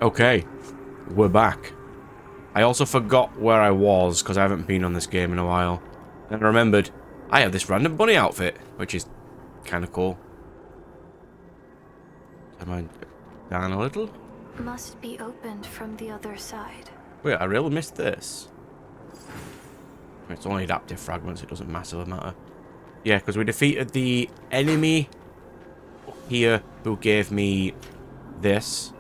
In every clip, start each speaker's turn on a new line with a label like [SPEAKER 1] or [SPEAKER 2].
[SPEAKER 1] Okay, we're back. I also forgot where I was because I haven't been on this game in a while. And I remembered I have this random bunny outfit, which is kind of cool. Am I down a little?
[SPEAKER 2] Must be opened from the other side.
[SPEAKER 1] Wait, I really missed this. It's only adaptive fragments, it doesn't massively matter. Yeah, because we defeated the enemy here who gave me this.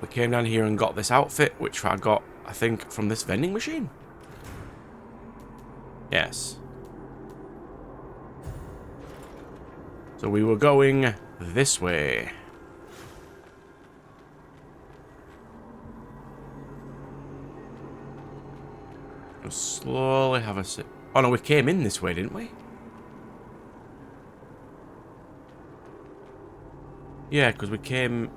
[SPEAKER 1] We came down here and got this outfit, which I got, I think, from this vending machine. Yes. So we were going this way. We'll slowly have a sip. Oh no, we came in this way, didn't we? Yeah, because we came...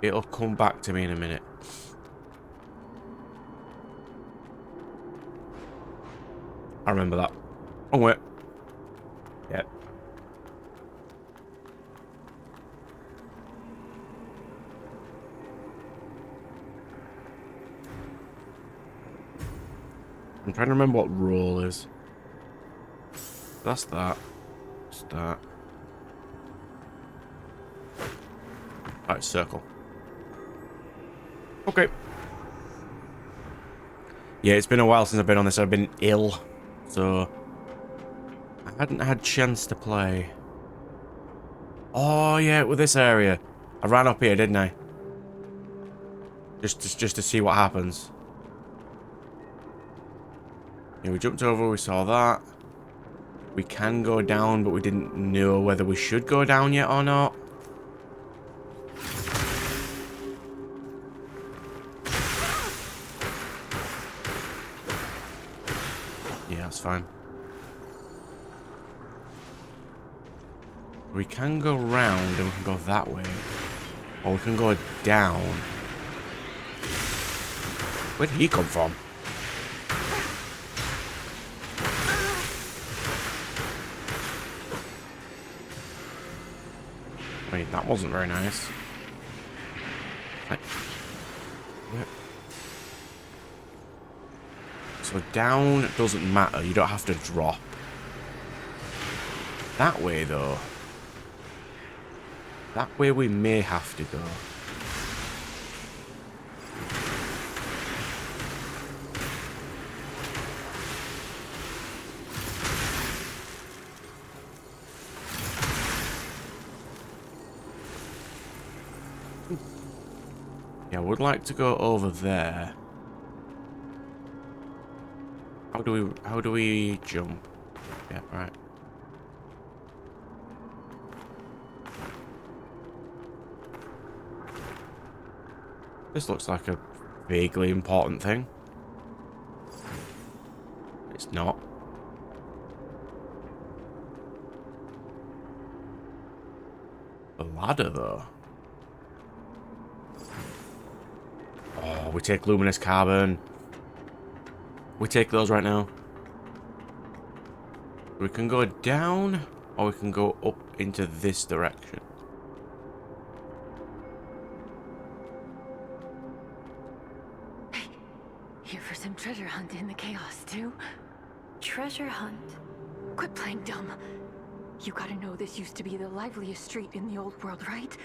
[SPEAKER 1] It'll come back to me in a minute. I remember that. Oh, wait. Yep. I'm trying to remember what roll is. That's that. That's that. Alright, circle. Okay. Yeah, it's been a while since I've been on this. I've been ill. So I hadn't had chance to play. Oh yeah, with this area. I ran up here, didn't I? Just to see what happens. Yeah, we jumped over, we saw that. We can go down, but we didn't know whether we should go down yet or not. Yeah, that's fine. We can go round and we can go that way. Or we can go down. Where did he come from? Wait, that wasn't very nice. Right. So down doesn't matter. You don't have to drop. That way, though. That way we may have to go. Yeah, I would like to go over there. How do we jump? Yeah, right. This looks like a vaguely important thing. It's not. The ladder, though. Oh, we take luminous carbon. We take those right now. We can go down, or we can go up into this direction.
[SPEAKER 3] Hey, here for some treasure hunt in the chaos, too?
[SPEAKER 2] Treasure hunt?
[SPEAKER 3] Quit playing dumb. You gotta know this used to be the liveliest street in the old world, right?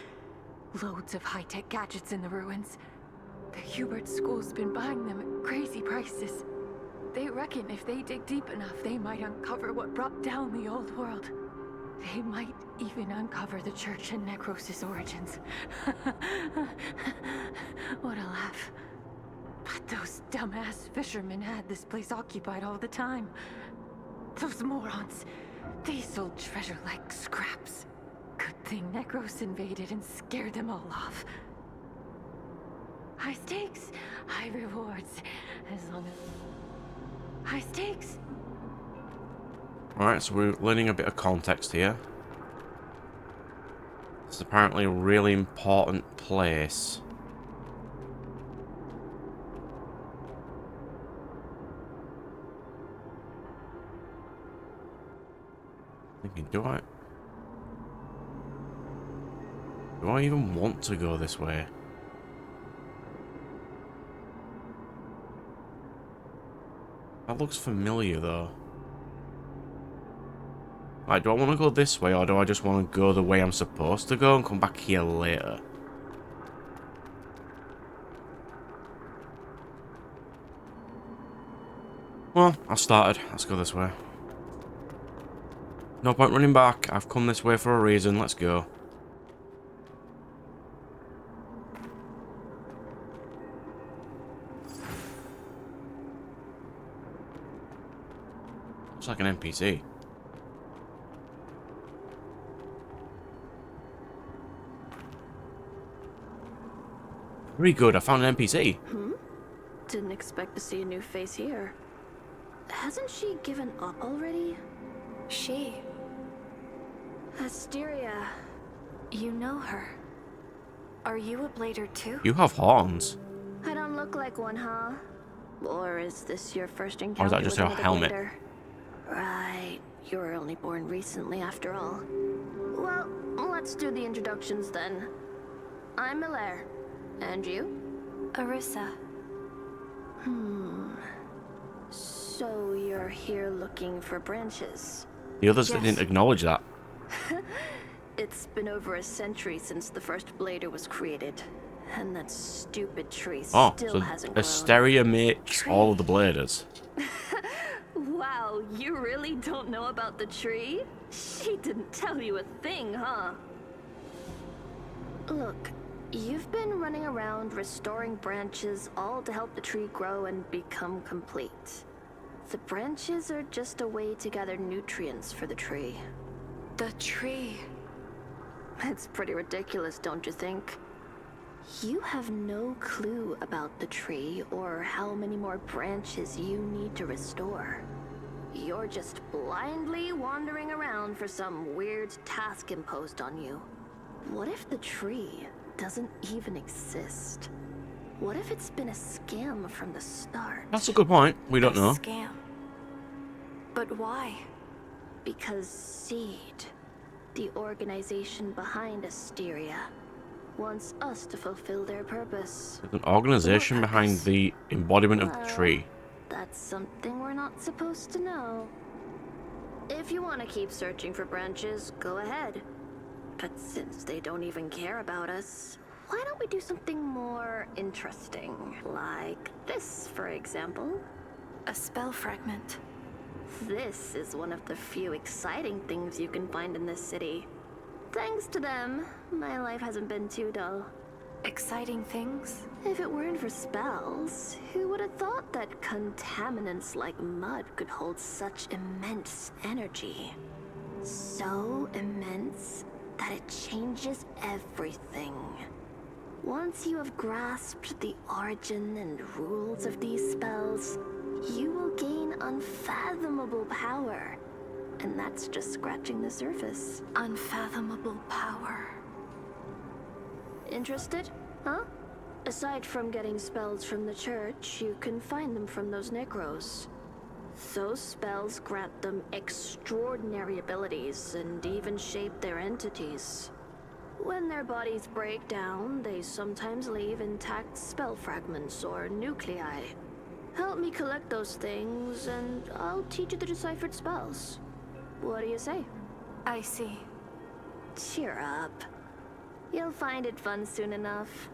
[SPEAKER 3] Loads of high-tech gadgets in the ruins. The Hubert School's been buying them at crazy prices. They reckon if they dig deep enough, they might uncover what brought down the old world. They might even uncover the church and Necros' origins. What a laugh. But those dumbass fishermen had this place occupied all the time. Those morons. They sold treasure like scraps. Good thing Necros invaded and scared them all off. High stakes, high rewards. As long as... High stakes.
[SPEAKER 1] Alright, so we're learning a bit of context here. It's apparently a really important place. Thinking, do I even want to go this way? That looks familiar, though. Like, do I want to go this way, or do I just want to go the way I'm supposed to go and come back here later? Well, I started. Let's go this way. No point running back. I've come this way for a reason. Let's go. Looks like an NPC. Very good. I found an NPC.
[SPEAKER 4] Didn't expect to see a new face here. Hasn't she given up already?
[SPEAKER 2] She.
[SPEAKER 4] Asteria.
[SPEAKER 2] You know her. Are you a blader too?
[SPEAKER 1] You have horns.
[SPEAKER 4] I don't look like one, huh? Or is this your first
[SPEAKER 1] Or
[SPEAKER 4] encounter
[SPEAKER 1] is that just
[SPEAKER 4] with
[SPEAKER 1] her
[SPEAKER 4] another
[SPEAKER 1] helmet?
[SPEAKER 4] blader? Right. You were only born recently after all. Well, let's do the introductions then. I'm Hilaire. And you?
[SPEAKER 2] Arissa.
[SPEAKER 4] So you're here looking for branches.
[SPEAKER 1] The others
[SPEAKER 2] Yes.
[SPEAKER 1] didn't acknowledge that.
[SPEAKER 4] It's been over a century since the first blader was created. And that stupid tree
[SPEAKER 1] Oh,
[SPEAKER 4] still
[SPEAKER 1] so
[SPEAKER 4] hasn't grown.
[SPEAKER 1] Asteria makes all of the bladers.
[SPEAKER 4] Wow, you really don't know about the tree? She didn't tell you a thing, huh? Look, you've been running around restoring branches all to help the tree grow and become complete. The branches are just a way to gather nutrients for the tree.
[SPEAKER 2] The tree.
[SPEAKER 4] It's pretty ridiculous, don't you think? You have no clue about the tree or how many more branches you need to restore. You're just blindly wandering around for some weird task imposed on you. What if the tree doesn't even exist? What if it's been a scam from the start?
[SPEAKER 1] That's a good point. We don't know.
[SPEAKER 2] Scam. But why?
[SPEAKER 4] Because Seed, the organization behind Asteria, wants us to fulfill their purpose.
[SPEAKER 1] There's an organization behind the embodiment of the tree.
[SPEAKER 4] That's something we're not supposed to know. If you want to keep searching for branches, go ahead. But since they don't even care about us, why don't we do something more interesting? Like this, for example.
[SPEAKER 2] A spell fragment.
[SPEAKER 4] This is one of the few exciting things you can find in this city. Thanks to them, my life hasn't been too dull.
[SPEAKER 2] Exciting things?
[SPEAKER 4] If it weren't for spells, who would have thought that contaminants like mud could hold such immense energy? So immense that it changes everything. Once you have grasped the origin and rules of these spells, you will gain unfathomable power. And that's just scratching the surface.
[SPEAKER 2] Unfathomable power.
[SPEAKER 4] Interested? Huh? Aside from getting spells from the church, you can find them from those necros. Those spells grant them extraordinary abilities and even shape their entities. When their bodies break down, they sometimes leave intact spell fragments or nuclei. Help me collect those things, and I'll teach you the deciphered spells. What do you say?
[SPEAKER 2] I see.
[SPEAKER 4] Cheer up. You'll find it fun soon enough.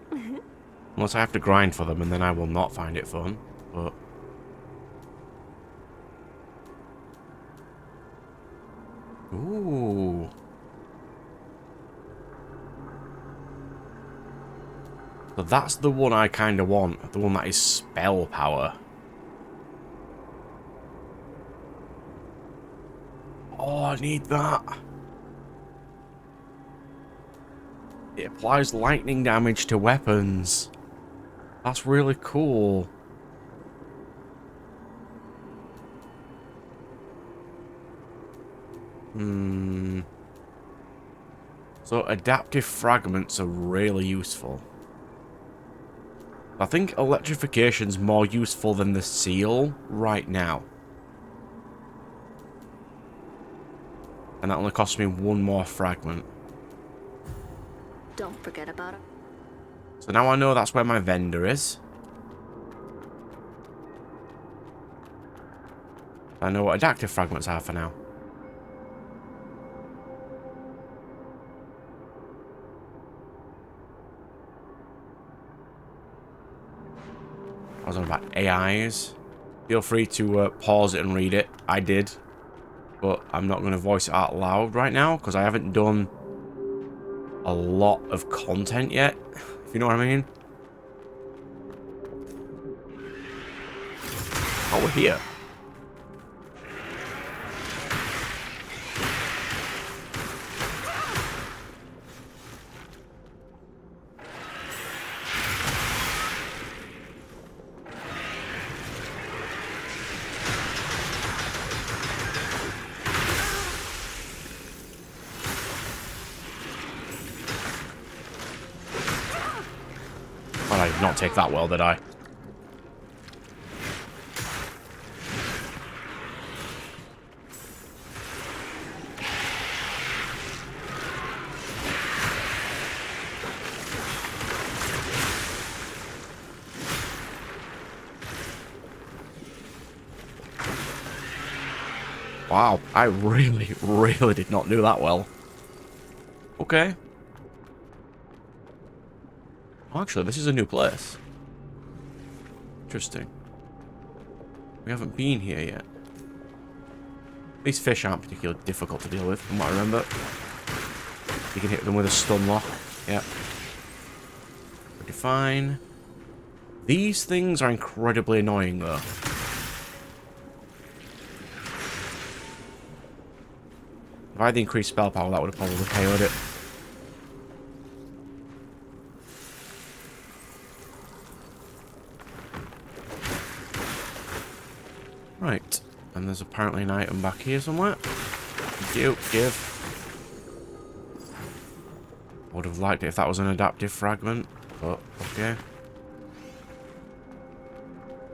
[SPEAKER 1] Unless I have to grind for them, and then I will not find it fun. But ooh. So that's the one I kind of want. The one that is spell power. Oh, I need that. It applies lightning damage to weapons. That's really cool. So adaptive fragments are really useful. I think electrification's more useful than the seal right now. And And that only costs me one more fragment.
[SPEAKER 4] Don't forget about it.
[SPEAKER 1] So now I know that's where my vendor is. I know what adaptive fragments are for now. I was on about AIs. Feel free to pause it and read it. I did. But I'm not going to voice it out loud right now because I haven't done a lot of content yet. If you know what I mean. Oh, we're here. Well, I did not take that well, did I? Wow, I really, really did not do that well. Okay. Oh, actually, this is a new place. Interesting. We haven't been here yet. These fish aren't particularly difficult to deal with, from what I remember. You can hit them with a stun lock. Yep. Pretty fine. These things are incredibly annoying, though. If I had the increased spell power, that would have probably KO'd it. Right. And there's apparently an item back here somewhere. Thank you. Give. Would have liked it if that was an adaptive fragment, but okay.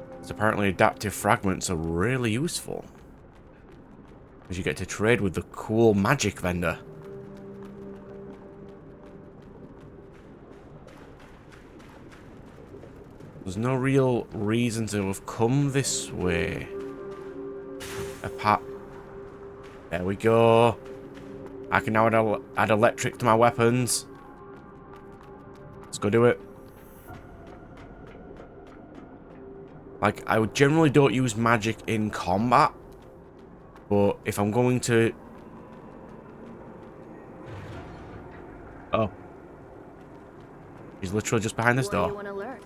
[SPEAKER 1] Because apparently adaptive fragments are really useful. Because you get to trade with the cool magic vendor. There's no real reason to have come this way. Apart... There we go. I can now add electric to my weapons. Let's go do it. Like, I would generally don't use magic in combat. But if I'm going to... Oh. He's literally just behind this door.
[SPEAKER 4] What do you want to learn?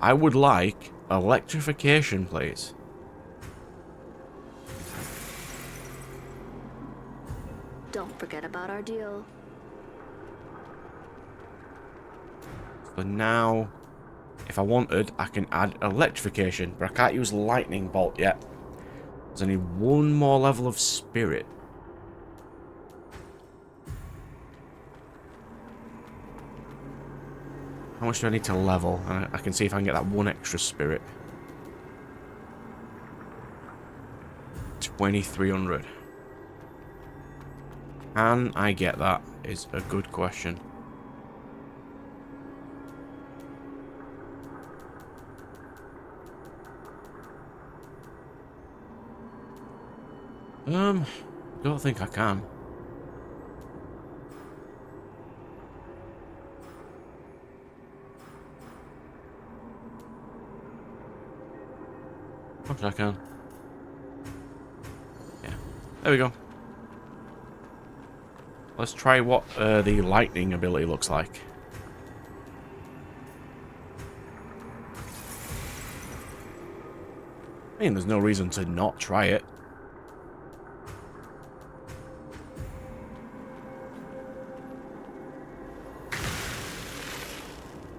[SPEAKER 1] I would like electrification, please.
[SPEAKER 4] Don't forget about our deal.
[SPEAKER 1] So now, if I wanted, I can add electrification. But I can't use lightning bolt yet. There's only one more level of spirit. How much do I need to level? And I can see if I can get that one extra spirit. 2,300. Can I get that? Is a good question. Don't think I can. Perhaps I can. Yeah. There we go. Let's try what the lightning ability looks like. I mean, there's no reason to not try it.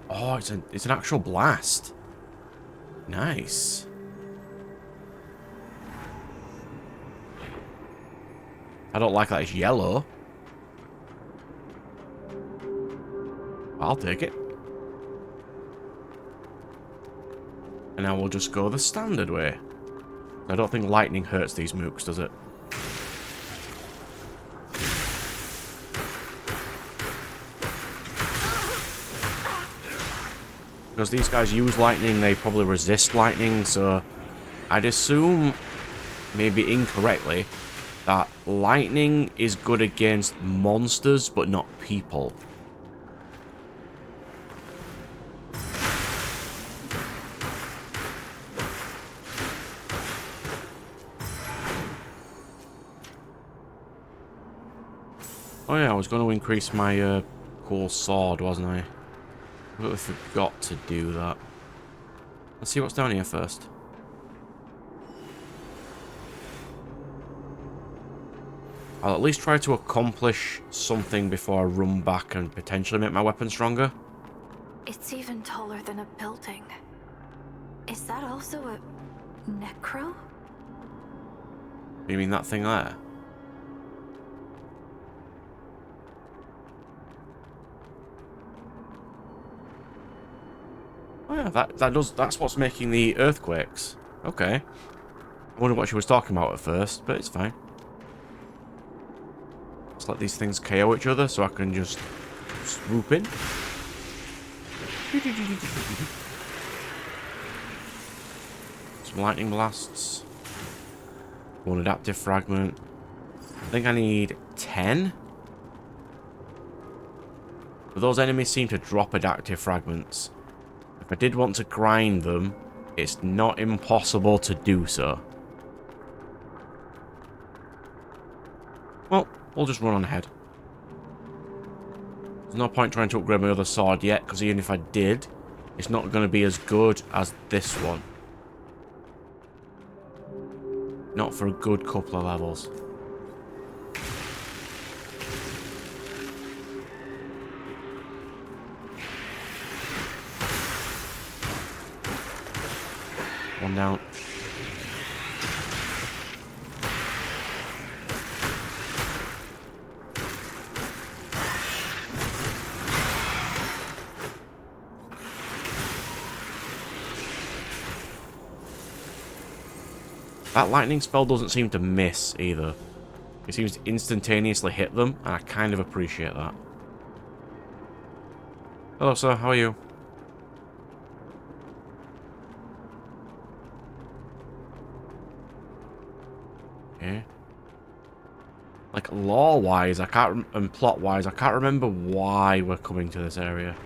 [SPEAKER 1] Oh, it's an actual blast. Nice. I don't like that it's yellow. I'll take it. And now we'll just go the standard way. I don't think lightning hurts these mooks, does it? Because these guys use lightning, they probably resist lightning, so I'd assume, maybe incorrectly, that lightning is good against monsters, but not people. Oh yeah, I was going to increase my cool sword, wasn't I? I completely forgot to do that. Let's see what's down here first. I'll at least try to accomplish something before I run back and potentially make my weapon stronger.
[SPEAKER 2] It's even taller than a building. Is that also a necro?
[SPEAKER 1] You mean that thing there? Oh yeah, that's what's making the earthquakes. Okay. I wonder what she was talking about at first, but it's fine. Let's let these things KO each other so I can just swoop in. Some lightning blasts. One adaptive fragment. I think I need 10. But those enemies seem to drop adaptive fragments. If I did want to grind them, it's not impossible to do so. Well, we'll just run on ahead. There's no point trying to upgrade my other sword yet, because even if I did, it's not going to be as good as this one. Not for a good couple of levels. One down. That lightning spell doesn't seem to miss either. It seems to instantaneously hit them, and I kind of appreciate that. Hello, sir. How are you? Okay. Like, lore-wise, I can't... and plot-wise, I can't remember why we're coming to this area.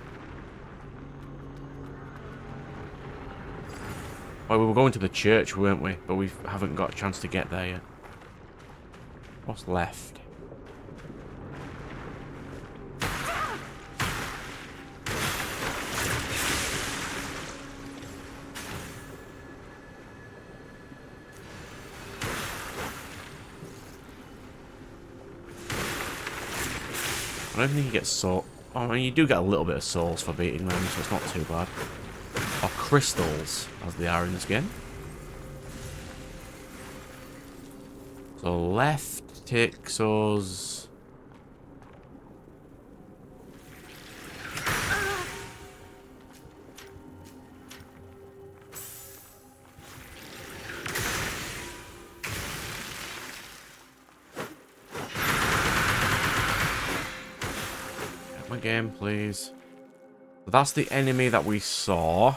[SPEAKER 1] Well, we were going to the church, weren't we? But we haven't got a chance to get there yet. What's left? I don't think you get soul. Oh, I mean, you do get a little bit of souls for beating them, so it's not too bad. Or crystals, as they are in this game. So left takes us... Get my game, please. So that's the enemy that we saw.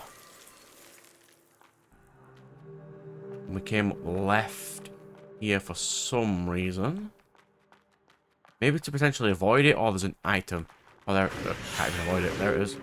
[SPEAKER 1] We came left here for some reason. Maybe to potentially avoid it, or there's an item. Oh, there. Can't even avoid it. There it is.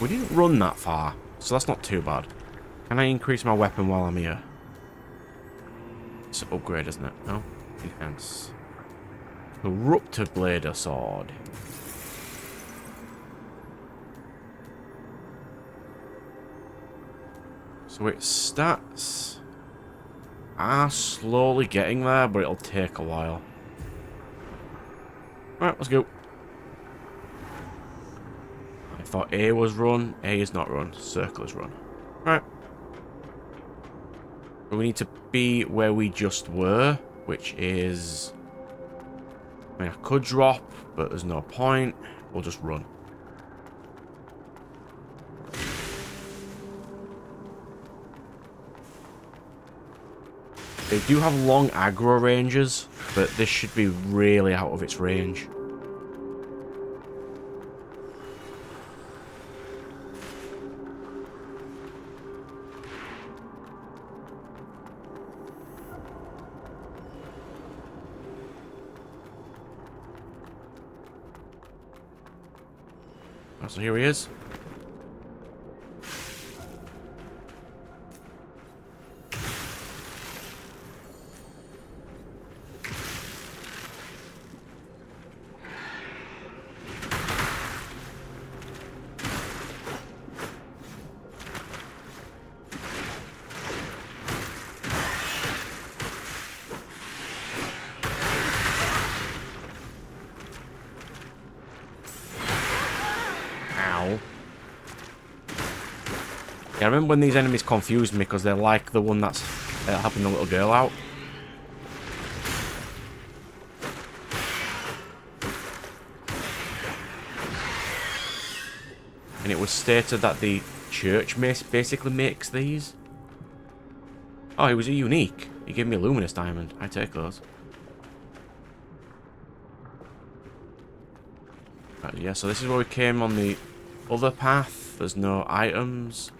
[SPEAKER 1] We didn't run that far, so that's not too bad. Can I increase my weapon while I'm here? It's an upgrade, isn't it? No? Enhance. Corrupted blade or sword. So its stats are slowly getting there, but it'll take a while. Right, let's go. I thought A was run. A is not run. Circle is run. Right. We need to be where we just were, which is... I mean, I could drop, but there's no point. We'll just run. They do have long aggro ranges, but this should be really out of its range. So here he is. Yeah, I remember when these enemies confused me because they're like the one that's helping the little girl out. And it was stated that the church basically makes these. Oh, it was a unique. He gave me a luminous diamond. I take those. Right, yeah, so this is where we came on the other path. There's no items.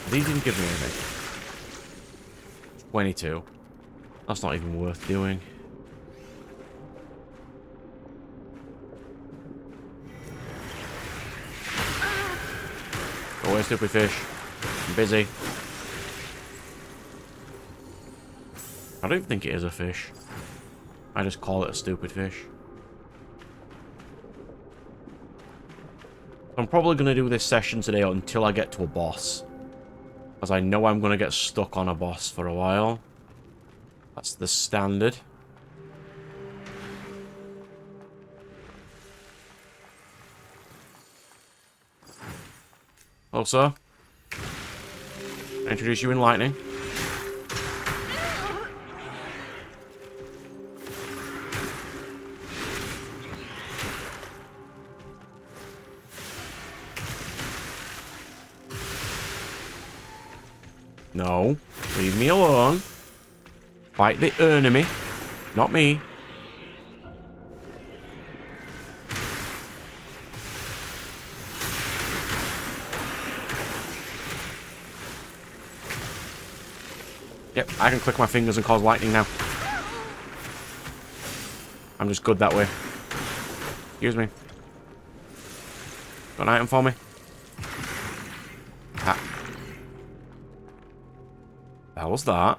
[SPEAKER 1] These didn't give me anything. 22. That's not even worth doing. Go away, stupid fish. I'm busy. I don't think it is a fish. I just call it a stupid fish. I'm probably going to do this session today until I get to a boss. As I know I'm going to get stuck on a boss for a while. That's the standard. Also, introduce you in lightning. No, leave me alone. Fight the enemy, not me. Yep, I can click my fingers and cause lightning now. I'm just good that way. Excuse me. Got an item for me? Ah. The hell was that?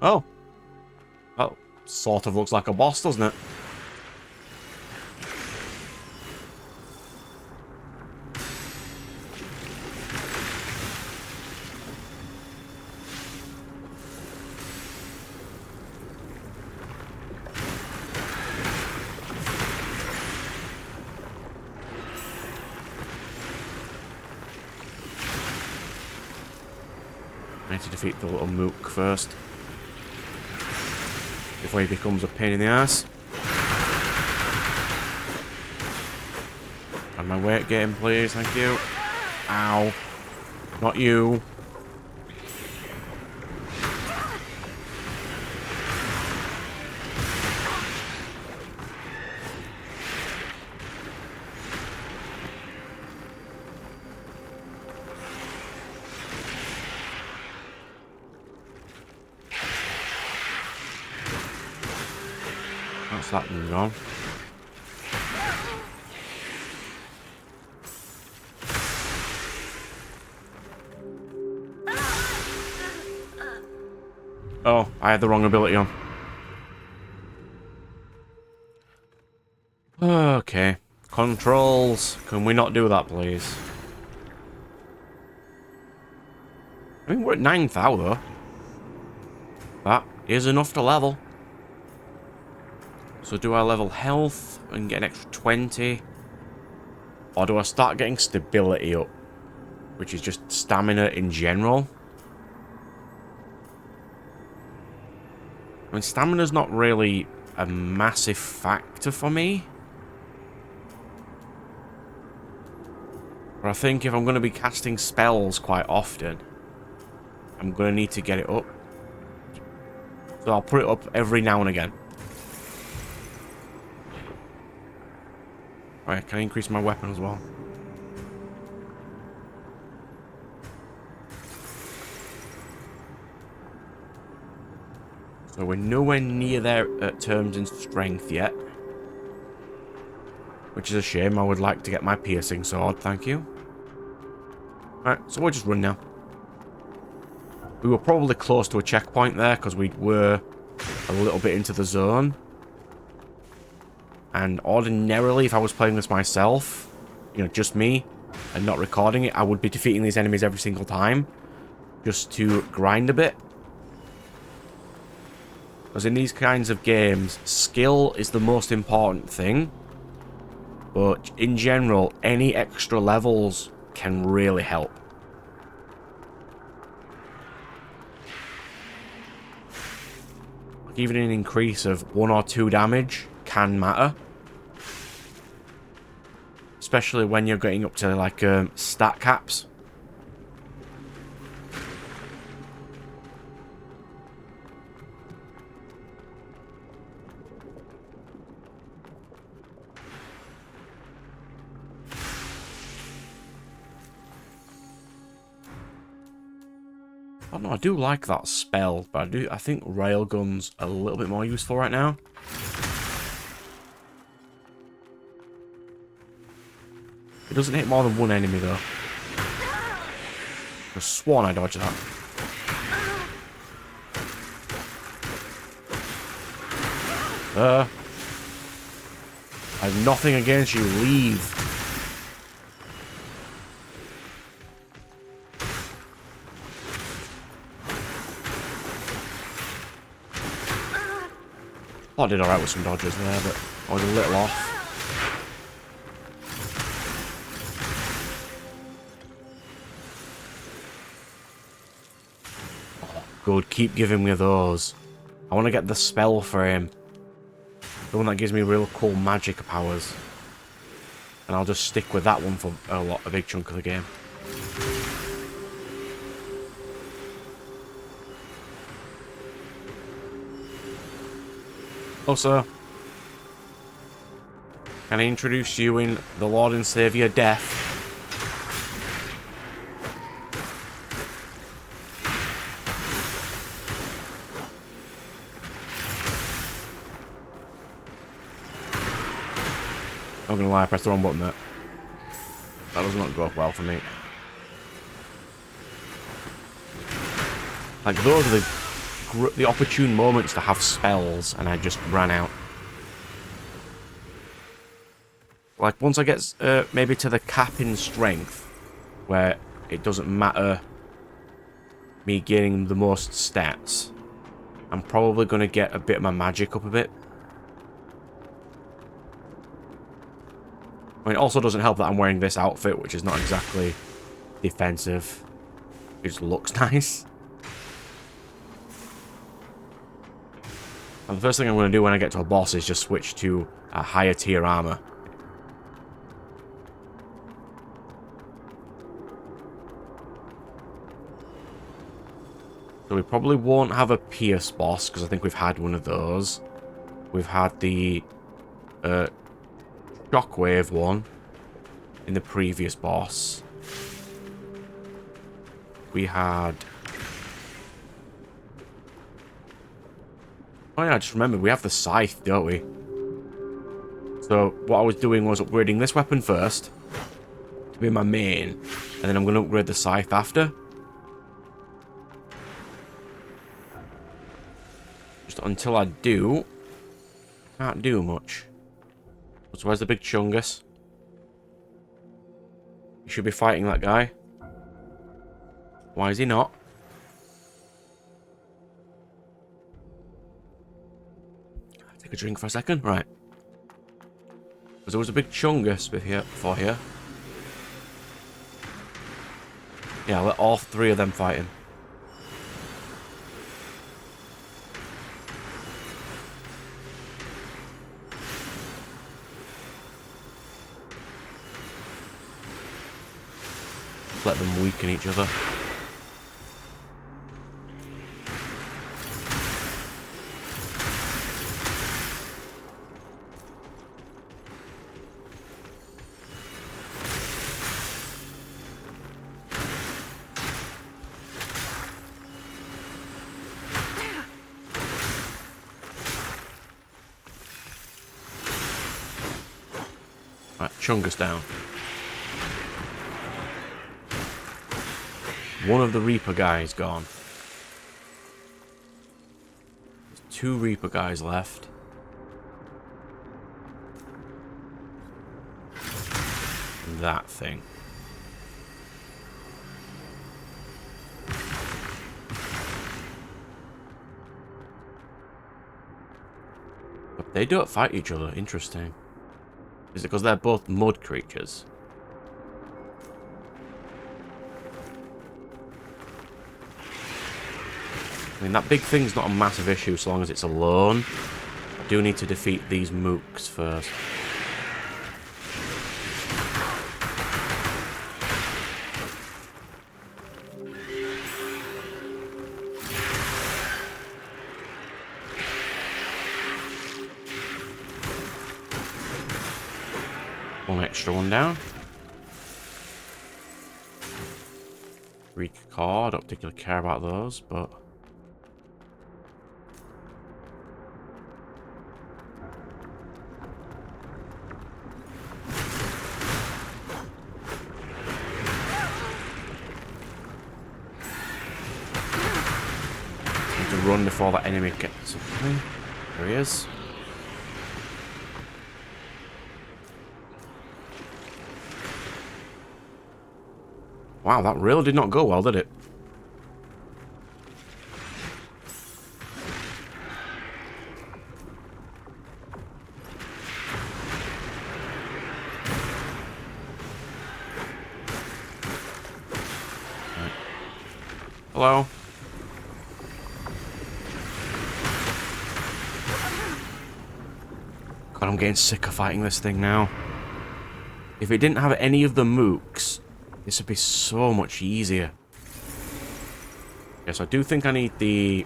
[SPEAKER 1] Oh. Well, sort of looks like a boss, doesn't it? I need to defeat the little mook first. Before he becomes a pain in the ass. On my way, get him, please. Thank you. Ow. Not you. That's that one gone. Oh, I had the wrong ability on. Okay. Controls. Can we not do that, please? I mean, we're at 9,000 though. That is enough to level. So do I level health and get an extra 20? Or do I start getting stability up? Which is just stamina in general. I mean, stamina's not really a massive factor for me. But I think if I'm going to be casting spells quite often, I'm going to need to get it up. So I'll put it up every now and again. Right, can I increase my weapon as well? So we're nowhere near there at terms in strength yet. Which is a shame. I would like to get my piercing sword, thank you. Alright, so we'll just run now. We were probably close to a checkpoint there because we were a little bit into the zone. And ordinarily, if I was playing this myself, you know, just me, and not recording it, I would be defeating these enemies every single time. Just to grind a bit. Because in these kinds of games, skill is the most important thing. But in general, any extra levels can really help. Like even an increase of 1 or 2 damage can matter. Especially when you're getting up to like stat caps. I don't know, I do like that spell, but I think railgun's a little bit more useful right now. It doesn't hit more than one enemy though. I sworn I dodged that. I have nothing against you, leave. I did alright with some dodges there, but I was a little off. Oh, good, keep giving me those. I want to get the spell for him. The one that gives me real cool magic powers. And I'll just stick with that one for a big chunk of the game. Also, can I introduce you in the Lord and Saviour Death? I'm not gonna lie, I pressed the wrong button there. That does not go up well for me. Like, those are the opportune moments to have spells, and I just ran out. Like, once I get maybe to the cap in strength, where it doesn't matter me gaining the most stats, I'm probably going to get a bit of my magic up a bit. I mean, it also doesn't help that I'm wearing this outfit, which is not exactly defensive. It just looks nice. And the first thing I'm going to do when I get to a boss is just switch to a higher tier armor. So we probably won't have a Pierce boss, because I think we've had one of those. We've had the Shockwave one in the previous boss. We had... Oh yeah, just remember, we have the Scythe, don't we? So what I was doing was upgrading this weapon first to be my main, and then I'm going to upgrade the Scythe after. Just until I do, can't do much. So where's the big Chungus? He should be fighting that guy. Why is he not? drink for a second. Right. Because there was a big chungus before here. Yeah, let all three of them fight him. Let them weaken each other. Right, Chungus down. One of the Reaper guys gone. There's 2 Reaper guys left. And that thing. But they don't fight each other. Interesting. Is it because they're both mud creatures? I mean, that big thing's not a massive issue so long as it's alone. I do need to defeat these mooks first. One extra one down. Core, I don't particularly care about those, but... need to run before that enemy gets up to me. There he is. Wow, that really did not go well, did it? Right. Hello? God, I'm getting sick of fighting this thing now. If it didn't have any of the mooks, this would be so much easier. Yes, I do think I need the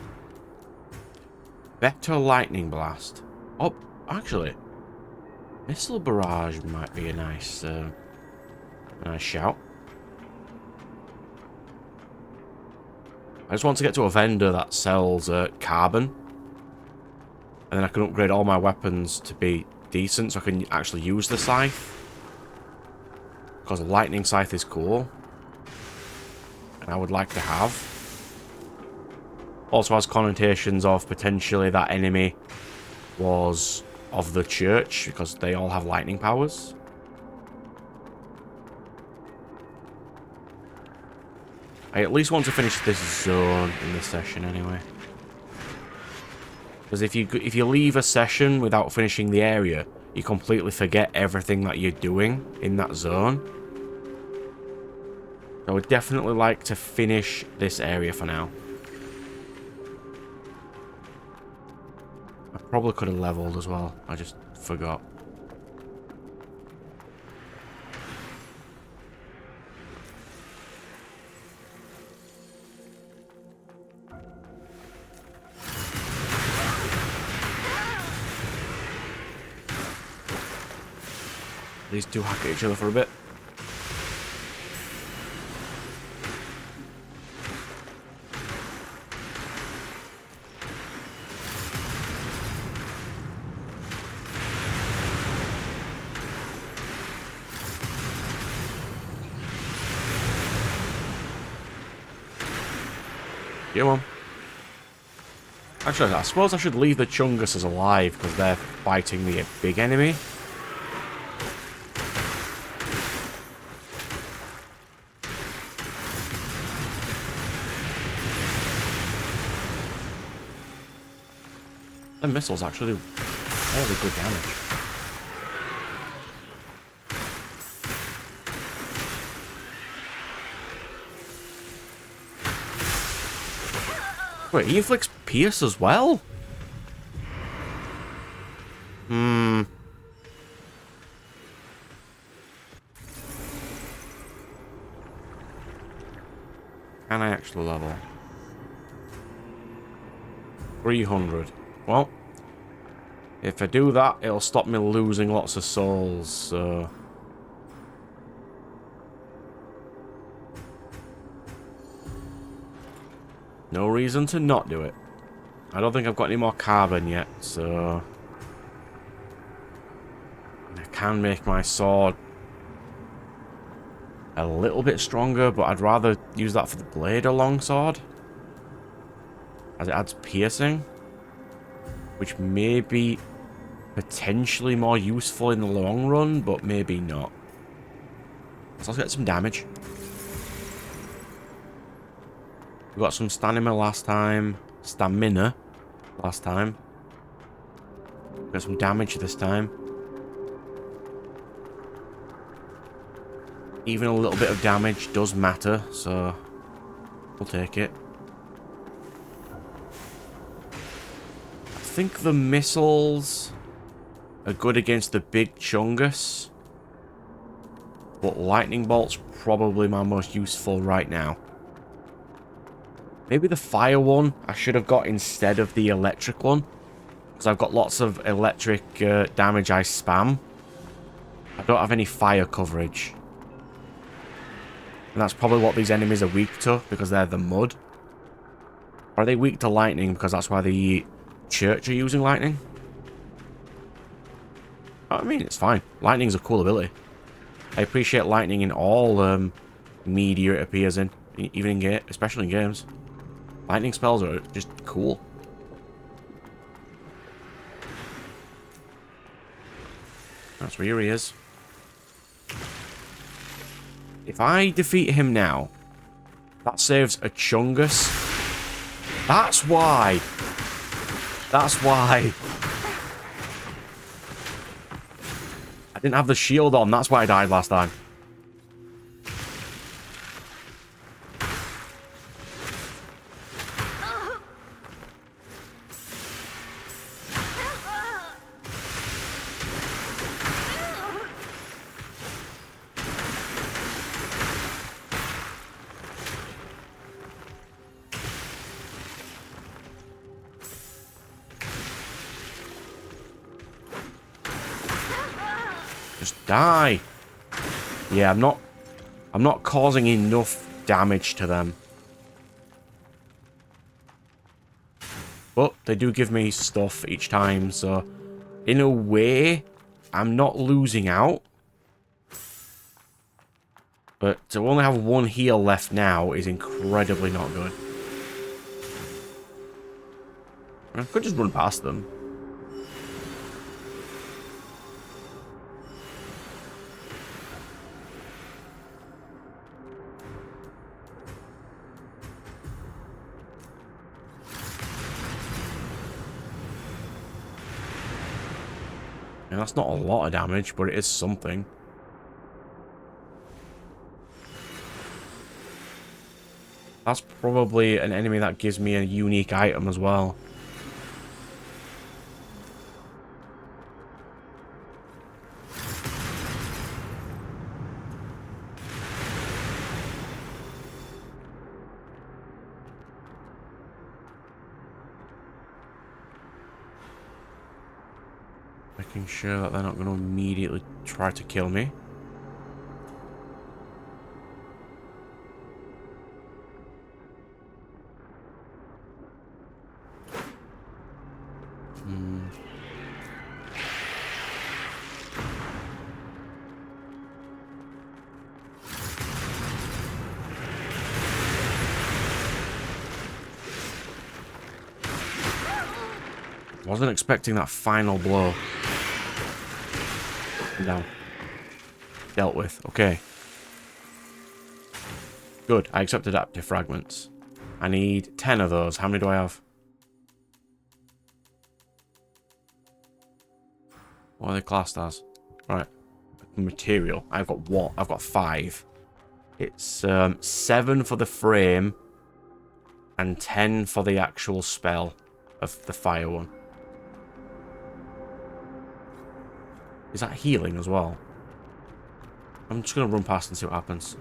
[SPEAKER 1] Vector Lightning Blast. Oh, actually, Missile Barrage might be a nice shout. I just want to get to a vendor that sells carbon. And then I can upgrade all my weapons to be decent so I can actually use the scythe. Because a lightning scythe is cool. And I would like to have. Also has connotations of potentially that enemy was of the church. Because they all have lightning powers. I at least want to finish this zone in this session anyway. Because if you leave a session without finishing the area, you completely forget everything that you're doing in that zone. I would definitely like to finish this area for now. I probably could have leveled as well. I just forgot. These two hack at each other for a bit. Come on. Actually, I suppose I should leave the Chunguses alive because they're fighting the big enemy. The missiles actually do Fairly good damage. Wait, he inflicts pierce as well? Hmm. Can I actually level? 300. Well, if I do that, it'll stop me losing lots of souls, so... no reason to not do it. I don't think I've got any more carbon yet, so... I can make my sword a little bit stronger, but I'd rather use that for the blade or longsword, as it adds piercing, which may be potentially more useful in the long run, but maybe not. So let's get some damage. We got some stamina last time. Got some damage this time. Even a little bit of damage does matter, so we'll take it. I think the missiles are good against the big chungus, but lightning bolt's probably my most useful right now. Maybe the fire one I should have got instead of the electric one, because I've got lots of electric damage I spam. I don't have any fire coverage. And that's probably what these enemies are weak to, because they're the mud. Or are they weak to lightning because that's why the church are using lightning? I mean, it's fine. Lightning's a cool ability. I appreciate lightning in all media it appears in, even in game, especially in games. Lightning spells are just cool. That's where he is. If I defeat him now, that saves a chungus. That's why. That's why. I didn't have the shield on. That's why I died last time. Just die. Yeah, I'm not causing enough damage to them. But they do give me stuff each time, so in a way, I'm not losing out. But to only have one heal left now is incredibly not good. I could just run past them. And that's not a lot of damage, but it is something. That's probably an enemy that gives me a unique item as well. Making sure that they're not going to immediately try to kill me. Wasn't expecting that final blow. Down. Dealt with. Okay. Good. I accept adaptive fragments. I need 10 of those. How many do I have? What are they classed as? Right. Material. I've got what? I've got 5. It's 7 for the frame and 10 for the actual spell of the fire one. Is that healing as well? I'm just going to run past and see what happens.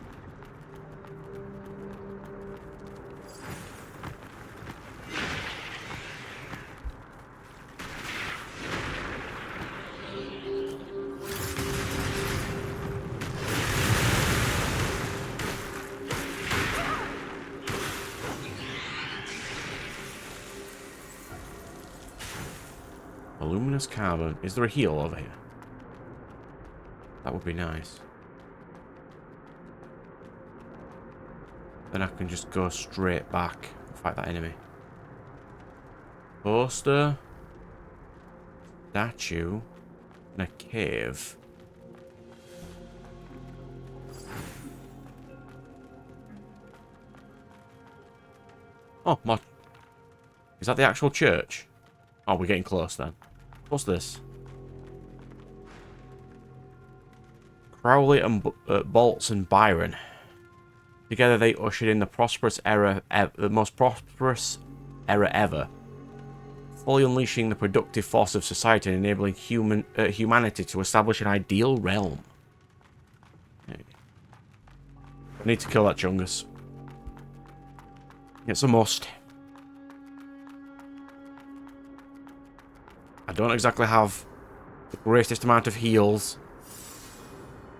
[SPEAKER 1] Luminous carbon. Is there a heal over here? That would be nice. Then I can just go straight back and fight that enemy. Poster. Statue. And a cave. Oh, more. Is that the actual church? Oh, we're getting close then. What's this? Crowley and Bolts and Byron. Together they ushered in the the most prosperous era ever. Fully unleashing the productive force of society and enabling humanity to establish an ideal realm. I need to kill that Chungus. It's a must. I don't exactly have the greatest amount of heals,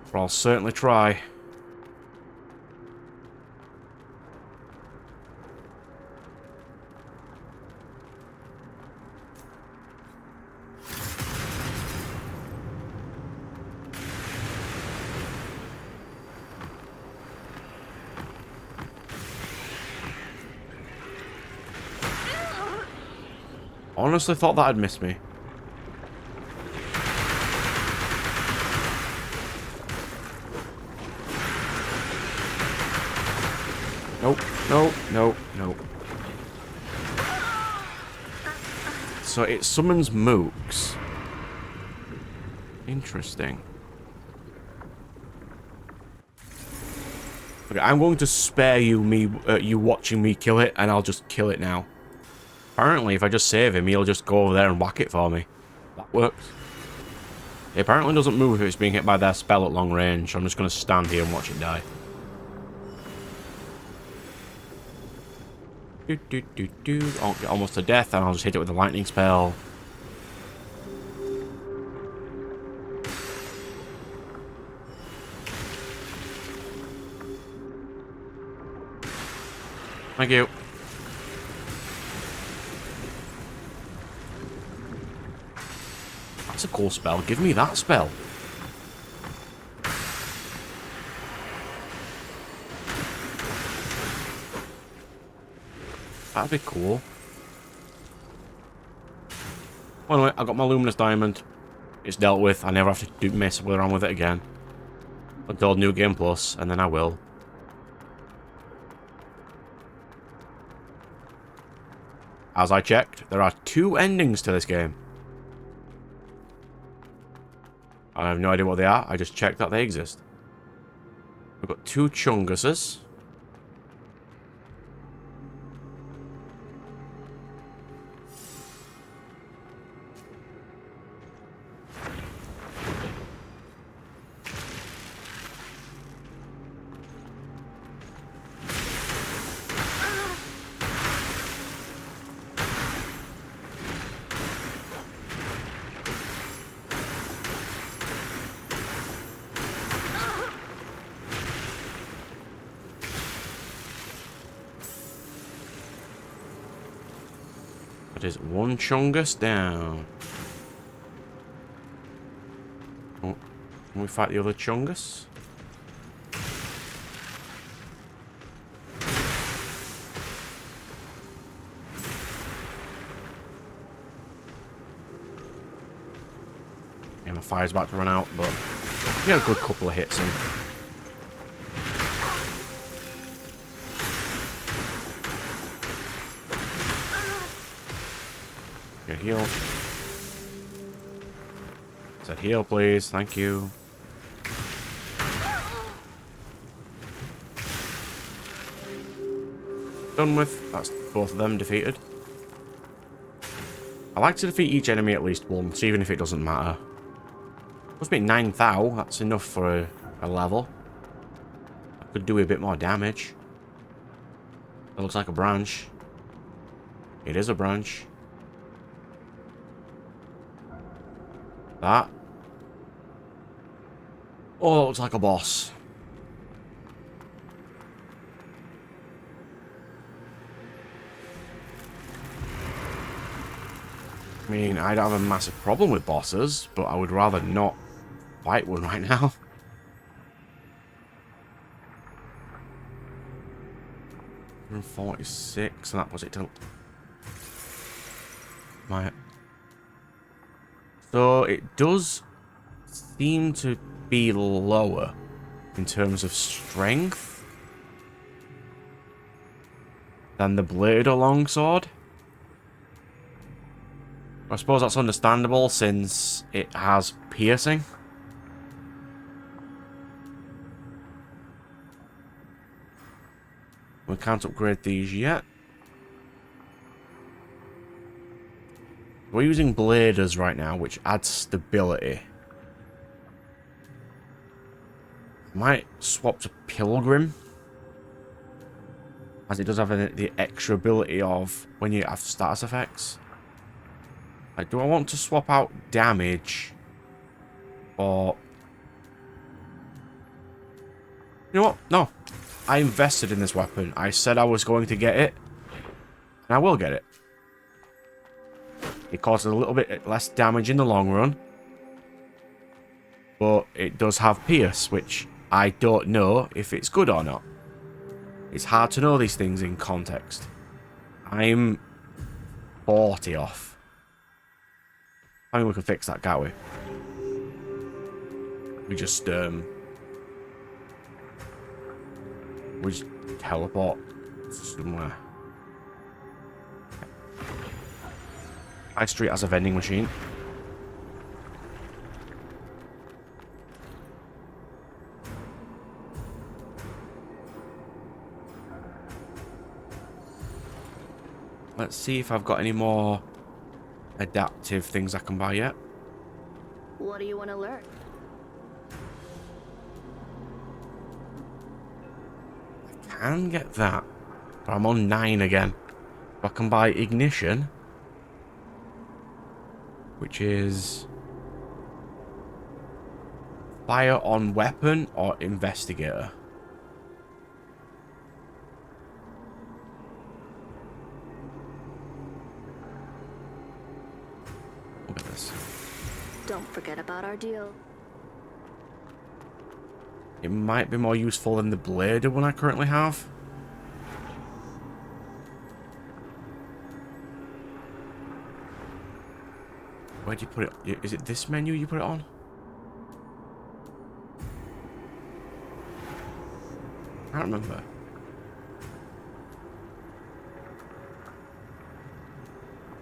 [SPEAKER 1] but I'll certainly try. Honestly thought that'd miss me. Nope, nope, nope, nope. So it summons mooks. Interesting. Okay, I'm going to spare you you watching me kill it, and I'll just kill it now. Apparently, if I just save him, he'll just go over there and whack it for me. That works. It apparently doesn't move if it's being hit by their spell at long range, so I'm just going to stand here and watch it die. Oh, almost to death, and I'll just hit it with a lightning spell. Thank you. That's a cool spell. Give me that spell. That'd be cool. Well, anyway, I got my Luminous Diamond. It's dealt with. I never have to mess around with it again. Until New Game Plus, and then I will. As I checked, there are 2 endings to this game. I have no idea what they are. I just checked that they exist. We've got 2 Chunguses. That is 1 Chungus down. Oh, can we fight the other Chungus? Yeah, my fire's about to run out, but we got a good couple of hits in. Heal. Said heal, please. Thank you. Done with. That's both of them defeated. I like to defeat each enemy at least once, even if it doesn't matter. Must be 9,000. That's enough for a level. I could do a bit more damage. It looks like a branch. It is a branch. That. Oh, that looks like a boss. I mean, I don't have a massive problem with bosses, but I would rather not fight one right now. And 46, and that was it till my. So it does seem to be lower in terms of strength than the blade or longsword. I suppose that's understandable since it has piercing. We can't upgrade these yet. We're using bladers right now, which adds stability. I might swap to Pilgrim, as it does have the extra ability of when you have status effects. Like, do I want to swap out damage or... You know what? No. I invested in this weapon. I said I was going to get it, and I will get it. It causes a little bit less damage in the long run, but it does have pierce, which I don't know if it's good or not. It's hard to know these things in context. I'm 40 off. I mean, we can fix that, can't we? We just teleport somewhere. High Street has a vending machine. Let's see if I've got any more adaptive things I can buy yet.
[SPEAKER 4] What do you want to learn?
[SPEAKER 1] I can get that, but I'm on 9 again. I can buy ignition, which is fire on weapon or investigator. Look at this.
[SPEAKER 4] Don't forget about our deal.
[SPEAKER 1] It might be more useful than the blader one I currently have. Where do you put it? Is it this menu you put it on? I can't remember.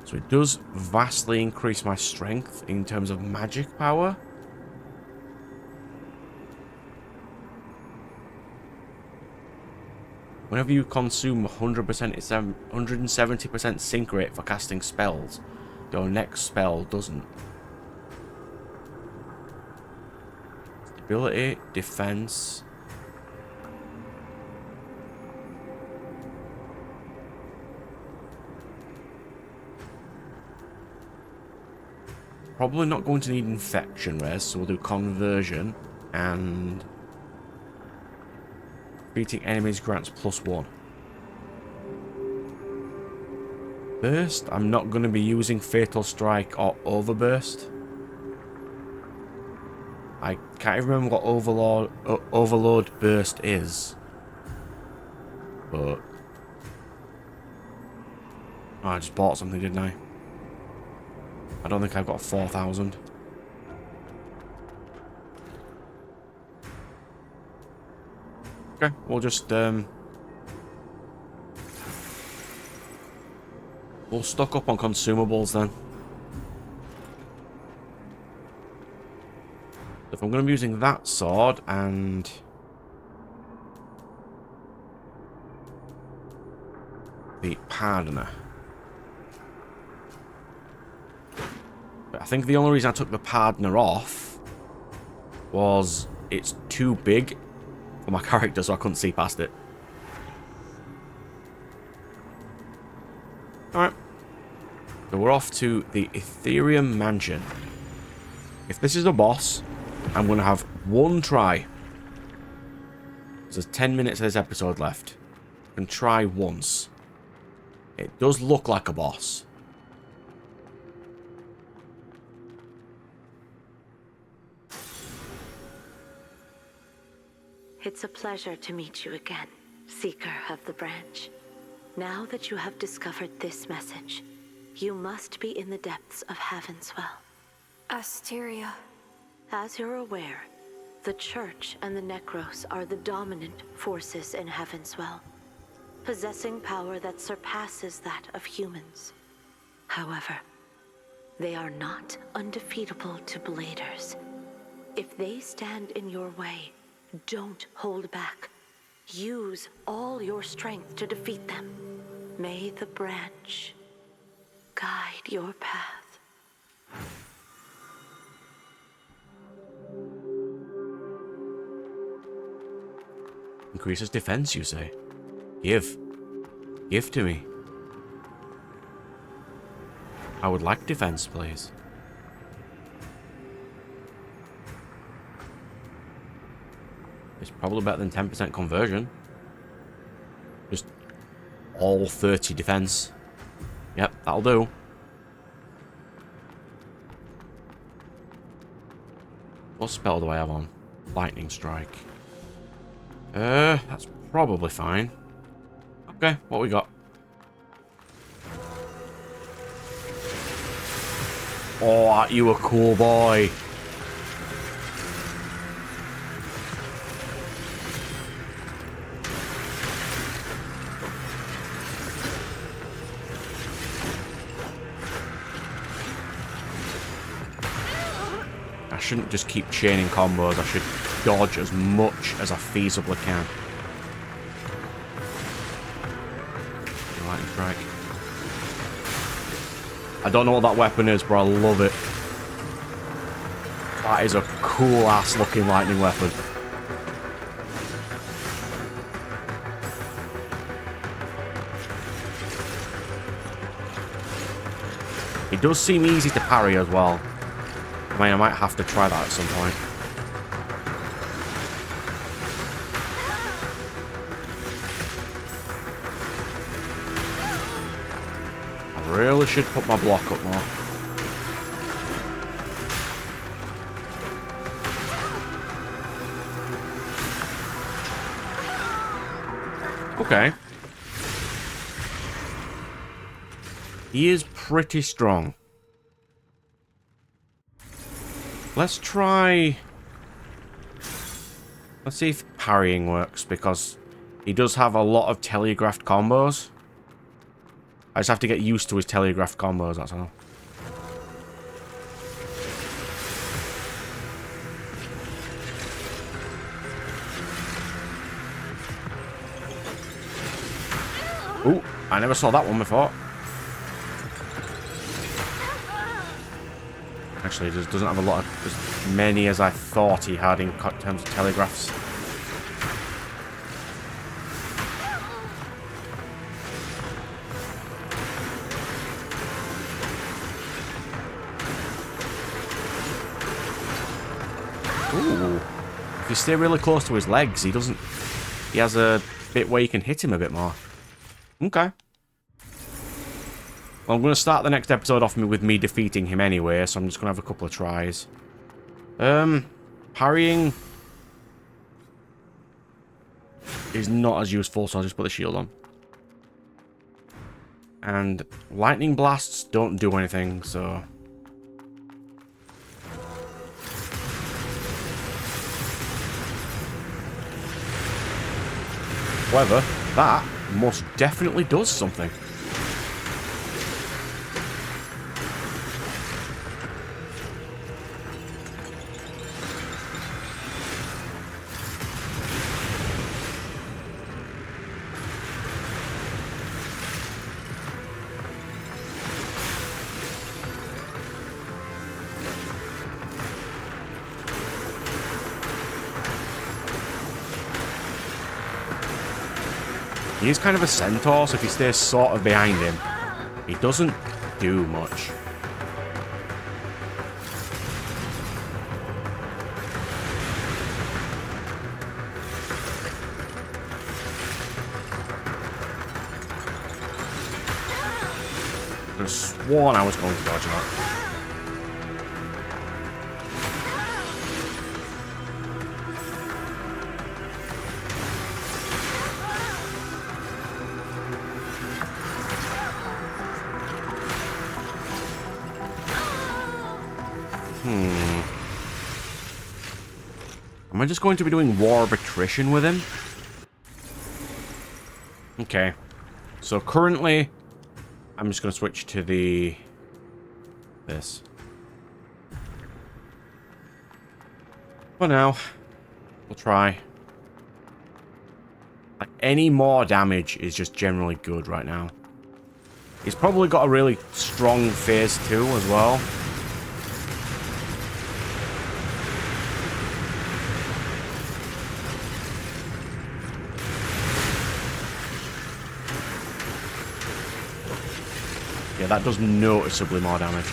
[SPEAKER 1] So it does vastly increase my strength in terms of magic power. Whenever you consume 100%, it's 170% sync rate for casting spells. Your next spell doesn't. Stability, defense. Probably not going to need infection res, so we'll do conversion and beating enemies grants +1. Burst, I'm not going to be using Fatal Strike or Overburst. I can't remember what Overload Burst is. But... oh, I just bought something, didn't I? I don't think I've got 4,000. Okay, we'll just we'll stock up on consumables then. if I'm going to be using that sword and... the Pardoner. But I think the only reason I took the Pardoner off was it's too big for my character, so I couldn't see past it. Alright. So we're off to the Ethereum Mansion. If this is a boss, I'm going to have one try. There's 10 minutes of this episode left. I can try once. It does look like a boss.
[SPEAKER 5] It's a pleasure to meet you again, Seeker of the Branch. Now that you have discovered this message, you must be in the depths of Heavenswell.
[SPEAKER 2] Asteria.
[SPEAKER 5] As you're aware, the Church and the Necros are the dominant forces in Heavenswell, possessing power that surpasses that of humans. However, they are not undefeatable to Bladers. If they stand in your way, don't hold back. Use all your strength to defeat them. May the branch guide your path.
[SPEAKER 1] Increases defense, you say? Give. Give to me. I would like defense, please. It's probably better than 10% conversion. Just all 30 defense. Yep, that'll do. What spell do I have on? Lightning Strike. That's probably fine. Okay, what we got? Oh, aren't you a cool boy? I shouldn't just keep chaining combos. I should dodge as much as I feasibly can. Lightning Strike. I don't know what that weapon is, but I love it. That is a cool ass looking lightning weapon. It does seem easy to parry as well. I mean, I might have to try that at some point. I really should put my block up more. Okay. He is pretty strong. Let's try... Let's see if parrying works, because he does have a lot of telegraphed combos. I just have to get used to his telegraphed combos, that's all. Ooh, I never saw that one before. Actually, he doesn't have a lot of... as many as I thought he had in terms of telegraphs. Ooh. If you stay really close to his legs, he doesn't... He has a bit where you can hit him a bit more. Okay. Well, I'm going to start the next episode off with me defeating him anyway, so I'm just going to have a couple of tries. Parrying is not as useful, so I'll just put the shield on. And lightning blasts don't do anything, so... However, that most definitely does something. He is kind of a centaur, so if he stays sort of behind him, he doesn't do much. I could have sworn I was going to dodge that. Am I just going to be doing War of Attrition with him? Okay. So currently, I'm just going to switch to this. For now, we'll try. Like, any more damage is just generally good right now. He's probably got a really strong phase 2 as well. Yeah, that does noticeably more damage.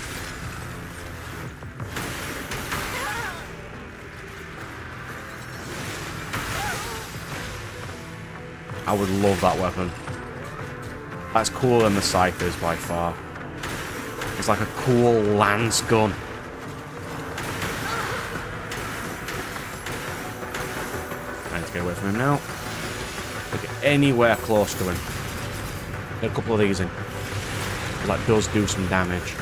[SPEAKER 1] I would love that weapon. That's cooler than the scythe is by far. It's like a cool lance gun. Trying to get away from him now. Don't get anywhere close to him. Get a couple of these in. That does do some damage.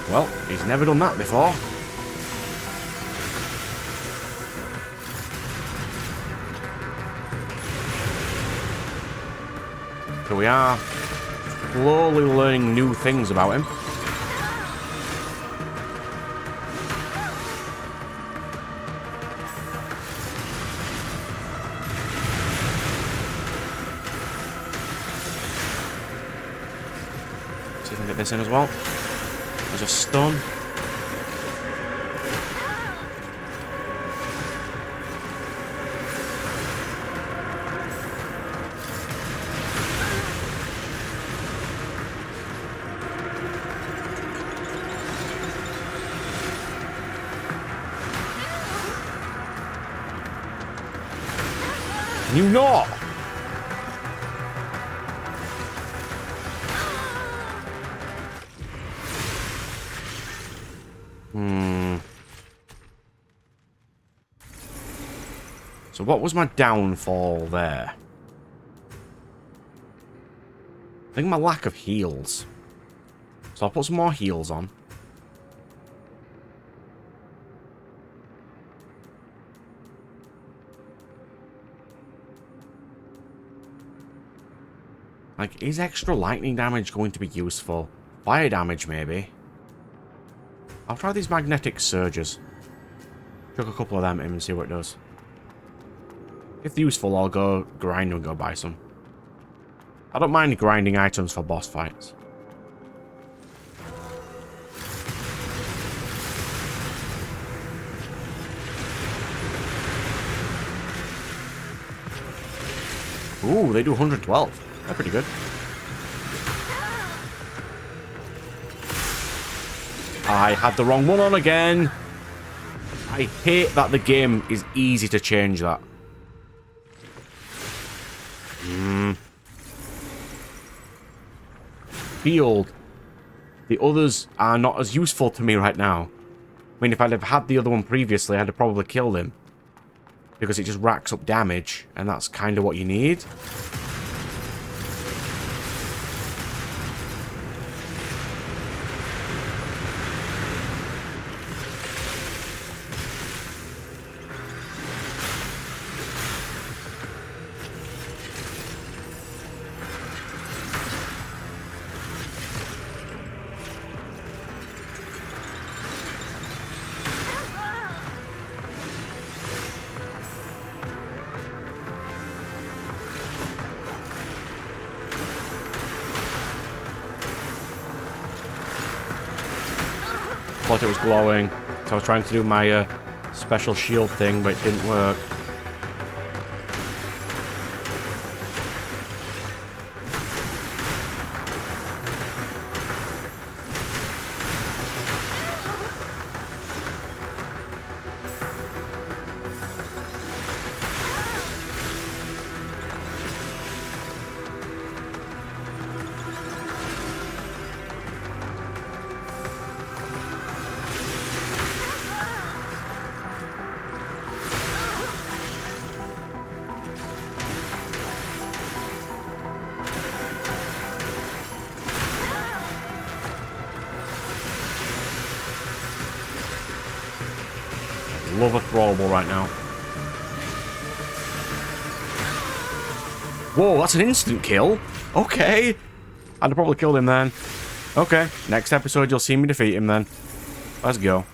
[SPEAKER 1] Well, he's never done that before. So we are slowly learning new things about him. See if we can get this in as well. There's a stun. Can you not? So what was my downfall there? I think my lack of heals. So I'll put some more heals on. Like, is extra lightning damage going to be useful? Fire damage, maybe. I'll try these magnetic surges. Chuck a couple of them in and see what it does. If useful, I'll go grind and go buy some. I don't mind grinding items for boss fights. Ooh, they do 112. They're pretty good. I had the wrong one on again. I hate that the game is easy to change that. Field. The others are not as useful to me right now. I mean, if I'd have had the other one previously, I'd have probably killed him. Because it just racks up damage, and that's kind of what you need. thought it was glowing. So I was trying to do my special shield thing, but it didn't work. Love a throwable right now. Whoa, that's an instant kill. Okay. I'd have probably killed him then. Okay, next episode you'll see me defeat him then. Let's go.